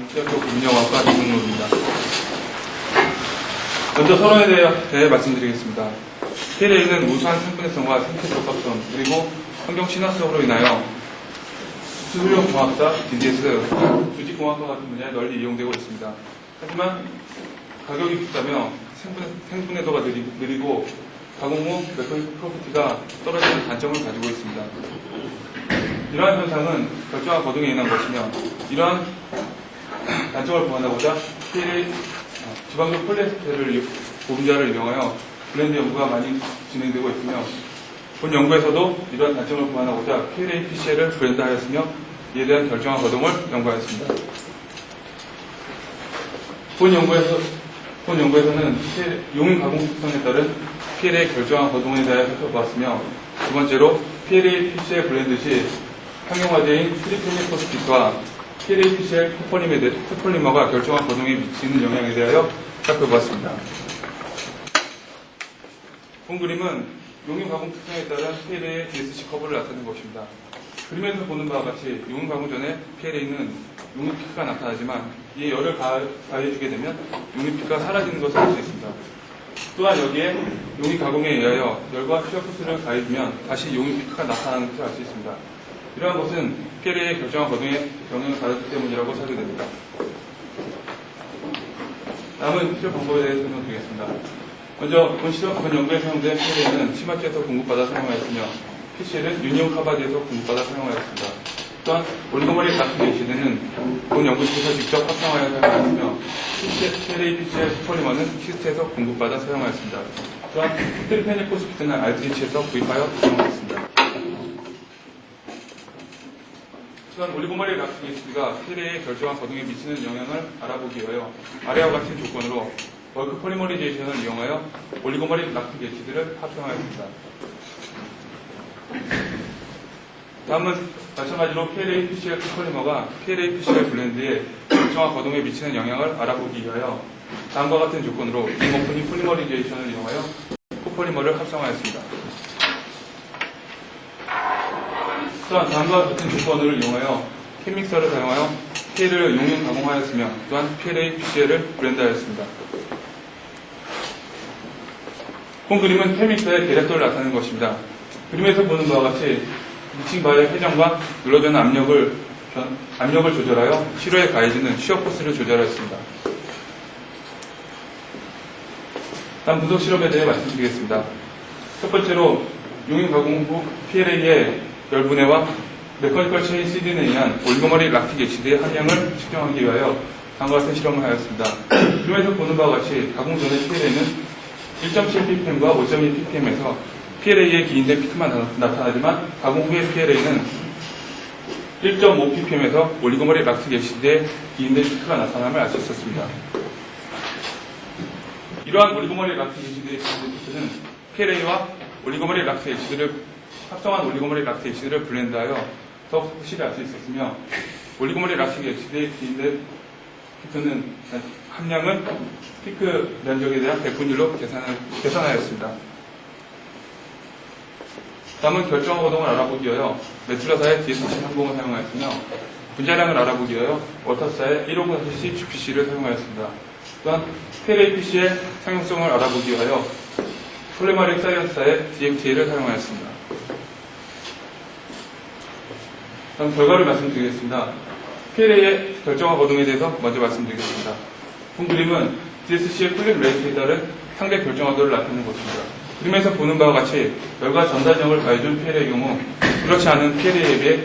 시작교 금융영화과 이승로입니다. 먼저 서론에 대해 말씀드리겠습니다. PLA는 우수한 생분해성과 생태 적합성, 그리고 환경 친화성으로 인하여 수소용공학사, DDS, 조직공학과 같은 분야에 널리 이용되고 있습니다. 하지만 가격이 비싸며 생분해도가 느리고 가공 후 메커니컬 프로퍼티가 떨어지는 단점을 가지고 있습니다. 이러한 현상은 결정화 거동에 인한 것이며, 이러한 단점을 보완하고자 PLA 지방적 폴리에스테르 보분자를 이용하여 블렌드 연구가 많이 진행되고 있으며, 본 연구에서도 이러한 단점을 보완하고자 PLA PCL을 블렌드하였으며, 이에 대한 결정화 거동을 연구하였습니다. 본 연구에서는 용인 가공 특성에 따른 PLA 결정화 거동에 대해 살펴보았으며, 두 번째로 PLA PCL 블렌드 시 상용화제인 트리페니포스핏과 PLA PCL 코폴리머가 결정화 거동에 미치는 영향에 대하여 살펴보았습니다. 본 그림은 용인 가공 특성에 따른 PLA의 DSC 커브를 나타낸 것입니다. 그림에서 보는 바와 같이 용인 가공 전에 PLA는 용인 피크가 나타나지만, 이에 열을 가해주게 되면 용인 피크가 사라지는 것을 알 수 있습니다. 또한 여기에 용인 가공에 의하여 열과 시어포스를 가해주면 다시 용인 피크가 나타나는 것을 알 수 있습니다. 이러한 것은 PLA의 결정화 거동에 영향을 받았기 때문이라고 설계됩니다. 다음은 실험 방법에 대해 설명드리겠습니다. 먼저 본 연구에 사용된 PLA는 치마트에서 공급받아 사용하였으며, PCL은 유니온 카바디에서 공급받아 사용하였습니다. 또한 올리고머리 같은 게시되는 본 연구실에서 직접 합성하여 사용하였으며, PLA PCL 폴리머는 키스트에서 공급받아 사용하였습니다. 또한 트리페니포스핏은 RTH에서 구입하여 사용하였습니다. 또한 올리고머리 락스 게시가 PLA의 결정화 거동에 미치는 영향을 알아보기 위하여 아래와 같은 조건으로 벌크 포리머리제이션을 이용하여 올리고머리 락스 게시들을 합성하였습니다. 다음은 마찬가지로 PLA PCL 코폴리머가 PLA PCL 블렌드의 결정화 거동에 미치는 영향을 알아보기 위하여 다음과 같은 조건으로 링오프닝 포리머리제이션을 이용하여 코폴리머를 합성하였습니다. 또한 다음과 같은 조건을 이용하여 캔믹서를 사용하여 PLA를 용융 가공하였으며, 또한 PLA PCL을 블렌드하였습니다. 본 그림은 캔믹서의 대략도를 나타내는 것입니다. 그림에서 보는 바와 같이 믹싱 바의 회전과 눌러주는 압력을 조절하여 시로에 가해지는 시어포스를 조절하였습니다. 다음 분석 실험에 대해 말씀드리겠습니다. 첫 번째로 용융 가공 후 PLA의 열분해와 메커니컬 체인 CD에 의한 올리고머리 락틱 애시드의 함량을 측정하기 위하여 다음과 같은 실험을 하였습니다. 그림에서 보는 바와 같이 가공 전의 PLA는 1.7ppm과 5.2ppm에서 PLA의 기인된 피크만 나타나지만, 가공 후의 PLA는 1.5ppm에서 올리고머리 락틱 애시드의 기인된 피크가 나타남을 알 수 있었습니다. 이러한 올리고머리 락틱 애시드의 기인된 피크는 PLA와 올리고머리 락틱 애시드를 합성한 올리고머리 락틱 애시드를 블렌드하여 더 확실히 알 수 있었으며, 올리고머리 락틱 애시드의 기인된 피크는 함량은 피크 면적에 대한 백분율로 계산하였습니다. 다음은 결정화 거동을 알아보기 위하여 메툴라사의 DSC 항공을 사용하였으며, 분자량을 알아보기 위하여 워터사의 159-C GPC를 사용하였습니다. 또한 PLA PC의 상용성을 알아보기 위하여 폴리머릭 사이언스사의 DMTA를 사용하였습니다. 다음 결과를 말씀드리겠습니다. PLA의 결정화 거동에 대해서 먼저 말씀드리겠습니다. 본 그림은 DSC의 플립 레이트에 따른 상대 결정화도를 나타내는 것입니다. 그림에서 보는 바와 같이 열과 전단력을 가해준 PLA의 경우 그렇지 않은 PLA에 비해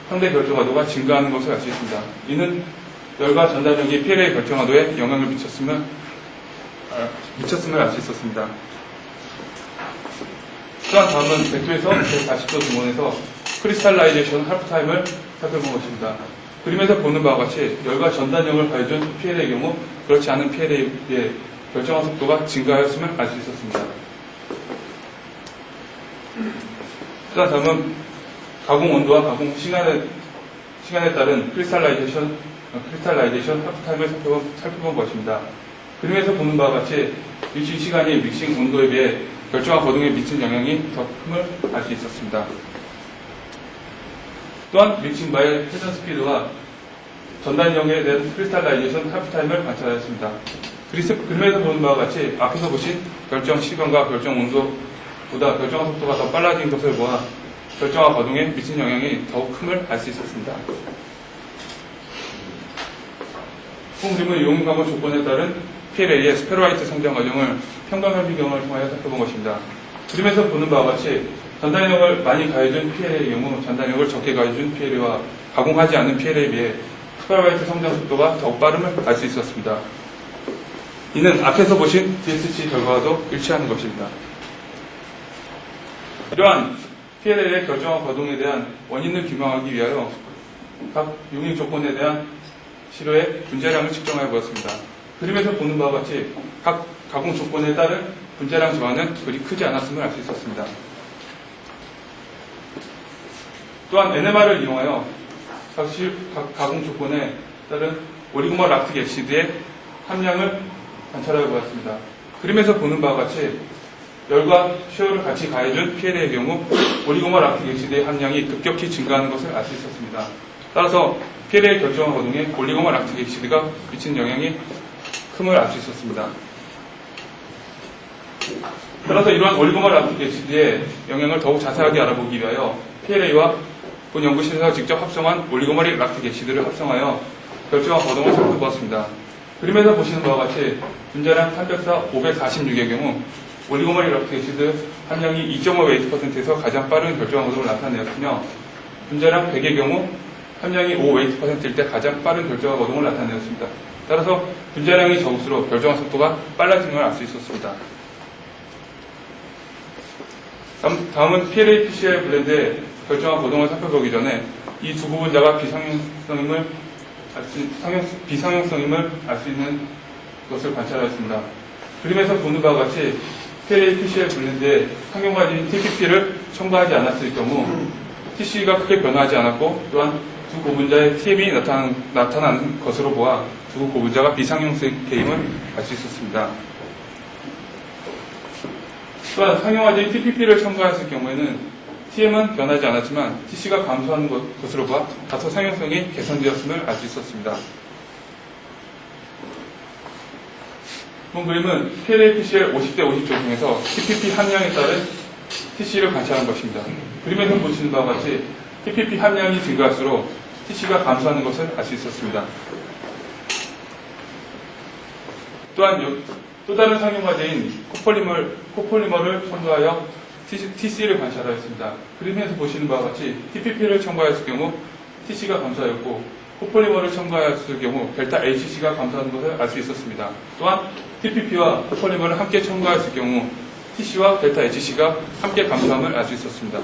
상대 결정화도가 증가하는 것을 알 수 있습니다. 이는 열과 전단력이 PLA 결정화도에 영향을 미쳤음을 알 수 있었습니다. 또한 다음은 100도에서 140도 등원에서 크리스탈라이제이션 할프타임을 살펴본 것입니다. 그림에서 보는 바와 같이 열과 전단력을 가해준 PLA의 경우 그렇지 않은 PLA의 결정화 속도가 증가하였음을 알 수 있었습니다. 또한 다음은 가공 온도와 가공 시간에 따른 크리스탈라이제이션 할프타임을 살펴본 것입니다. 그림에서 보는 바와 같이 믹싱 시간이 믹싱 온도에 비해 결정화 거동에 미친 영향이 더 큼을 알 수 있었습니다. 또한 믹싱 바의 회전 스피드와 전단 연결에 대한 크리스탈라이제이션 하프타임을 관찰하였습니다. 그림에서 보는 바와 같이 앞에서 보신 결정 시간과 결정 온도보다 결정 속도가 더 빨라진 것을 보아 결정화 거동에 미친 영향이 더욱 큼을 알 수 있었습니다. 본 그림은 이용감원 조건에 따른 PLA의 스페로라이트 성장 과정을 평강혈비경을 통하여 살펴본 것입니다. 그림에서 보는 바와 같이 전단력을 많이 가해준 PLA의 경우 전단력을 적게 가해준 PLA와 가공하지 않은 PLA에 비해 스페로라이트 성장 속도가 더욱 빠름을 알 수 있었습니다. 이는 앞에서 보신 DSC 결과와도 일치하는 것입니다. 이러한 PLA의 결정화 거동에 대한 원인을 규명하기 위하여 각 용익 조건에 대한 시료의 분자량을 측정해 보았습니다. 그림에서 보는 바와 같이 각 가공 조건에 따른 분자량 저하는 그리 크지 않았음을 알 수 있었습니다. 또한 NMR을 이용하여 각 가공 조건에 따른 오리고마 락틱 액시드의 함량을 관찰해 보았습니다. 그림에서 보는 바와 같이 열과 수요를 같이 가해준 PLA의 경우 오리고마 락틱 액시드의 함량이 급격히 증가하는 것을 알 수 있었습니다. 따라서 PLA 결정화 거동에 오리고마 락틱 액시드가 미친 영향이 큼을 알 수 있었습니다. 따라서 이러한 오리고마 락틱 액시드의 영향을 더욱 자세하게 알아보기 위하여 PLA와 본 연구실에서 직접 합성한 오리고마 락틱 액시드를 합성하여 결정화 거동을 살펴보았습니다. 그림에서 보시는 바와 같이 분자량 304, 546의 경우 오리고마 락틱 액시드 함량이 2.5웨이트%에서 가장 빠른 결정화 거동을 나타내었으며 분자량 100의 경우 함량이 5웨이트%일 때 가장 빠른 결정화 거동을 나타내었습니다. 따라서 분자량이 적을수록 결정화 속도가 빨라지는 걸 알 수 있었습니다. 다음은 PLA PCR 블렌드의 결정화 거동을 살펴보기 전에 이 두 부분자가 비상용성임을 알 수 있는 것을 관찰하였습니다. 그림에서 보는 바와 같이 PLA PCR 블렌드에 상용화진 TPP를 첨가하지 않았을 경우 TC가 크게 변화하지 않았고 또한 두 고분자의 TM이 나타나는 것으로 보아 두 고분자가 비상용성임을 알 수 있었습니다. 또한 상용화진 TPP를 첨가했을 경우에는 TM은 변하지 않았지만 TC가 감소하는 것으로 보아 다소 상용성이 개선되었음을 알 수 있었습니다. 본 그림은 PLA PCR 50대 50 조성에서 TPP 함량에 따른 TC를 관찰한 것입니다. 그림에서 보시는 바와 같이 TPP 함량이 증가할수록 TC가 감소하는 것을 알 수 있었습니다. 또한 또 다른 상용화제인 코폴리머를 첨가하여 TC를 관찰하였습니다. 그림에서 보시는 바와 같이 TPP를 첨가했을 경우 TC가 감소하였고 코폴리머를 첨가했을 경우 델타 HC가 감소하는 것을 알 수 있었습니다. 또한 TPP와 코폴리머를 함께 첨가했을 경우 TC와 델타 HC가 함께 감소함을 알 수 있었습니다.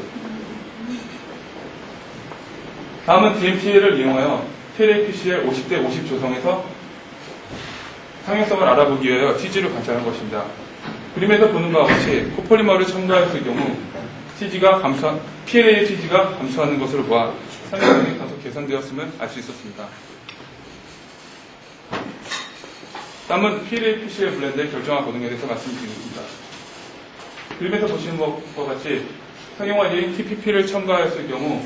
다음은 DMPA를 이용하여 PLA PCR 50대 50 조성에서 상용성을 알아보기 위하여 TG를 관찰한 것입니다. 그림에서 보는 바와 같이 코폴리머를 첨가했을 경우 PLA의 TG가 감소하는 것으로 보아 상용성이 다소 개선되었음을 알 수 있었습니다. 다음은 PLA PCR 블렌드의 결정화 거동에 대해서 말씀드리겠습니다. 그림에서 보시는 것과 같이 상용화제인 TPP를 첨가했을 경우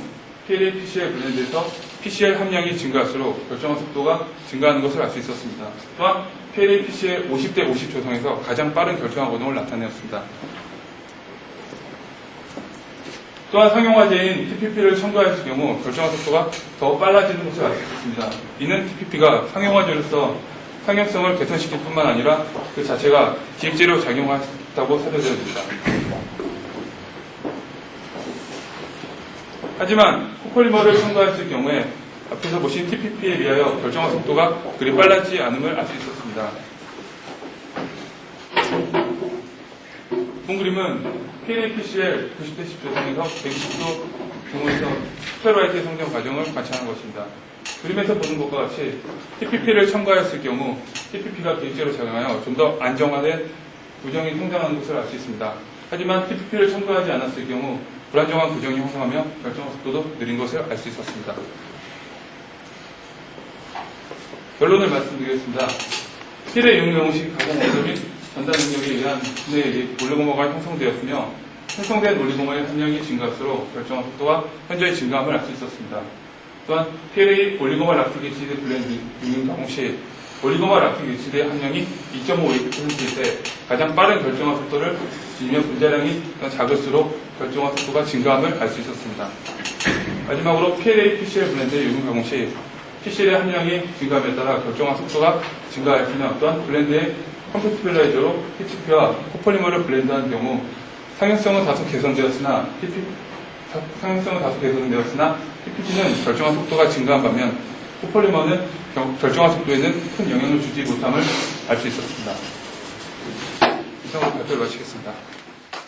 PLA PCR 블렌드에서 PCR 함량이 증가할수록 결정화 속도가 증가하는 것을 알 수 있었습니다. 또한 PLA PCR 50대 50 조성에서 가장 빠른 결정화 거동을 나타내었습니다. 또한 상용화제인 TPP를 첨가했을 경우 결정화 속도가 더 빨라지는 것을 알 수 있습니다. 이는 TPP가 상용화제로서 상용성을 개선시킬 뿐만 아니라 그 자체가 기획제로 작용했다고 사료되어집니다. 하지만 코폴리머를 첨가했을 경우에 앞에서 보신 TPP에 비하여 결정화 속도가 그리 빨라지지 않음을 알 수 있었습니다. 본 그림은 PLA PCR 90대 10 조성에서 120도 경우에서 스페로라이트의 성장 과정을 관찰한 것입니다. 그림에서 보는 것과 같이 TPP를 첨가했을 경우 TPP가 기획제로 작용하여 좀 더 안정화된 구정이 성장하는 것을 알 수 있습니다. 하지만 TPP를 첨가하지 않았을 경우 불안정한 구정이 형성하며 결정화 속도도 느린 것을 알 수 있었습니다. 결론을 말씀드리겠습니다. PLA 용량식 가공 원소 및 전달 능력에 의한 분해의 올리고머가 형성되었으며 형성된 올리고머의 함량이 증가할수록 결정화 속도와 현저히 증가함을 알 수 있었습니다. 또한 PLA 올리고말 락틱 에시드 블렌드 용융 가공 시 올리고말 락틱 에시드의 함량이 2.5%일 때 가장 빠른 결정화 속도를 지니며 분자량이 작을수록 결정화 속도가 증가함을 알 수 있었습니다. 마지막으로 PLA PCL 블렌드의 용융 가공 시 PCL의 함량이 증가함에 따라 결정화 속도가 증가하였으며 또한 블렌드의 컴패티빌라이저로 PTP와 코폴리머를 블렌드한 경우 상용성은 다소 개선되었으나 PPG는 결정화 속도가 증가한 반면 코폴리머는 결정화 속도에는 큰 영향을 주지 못함을 알 수 있었습니다. 이상으로 발표를 마치겠습니다.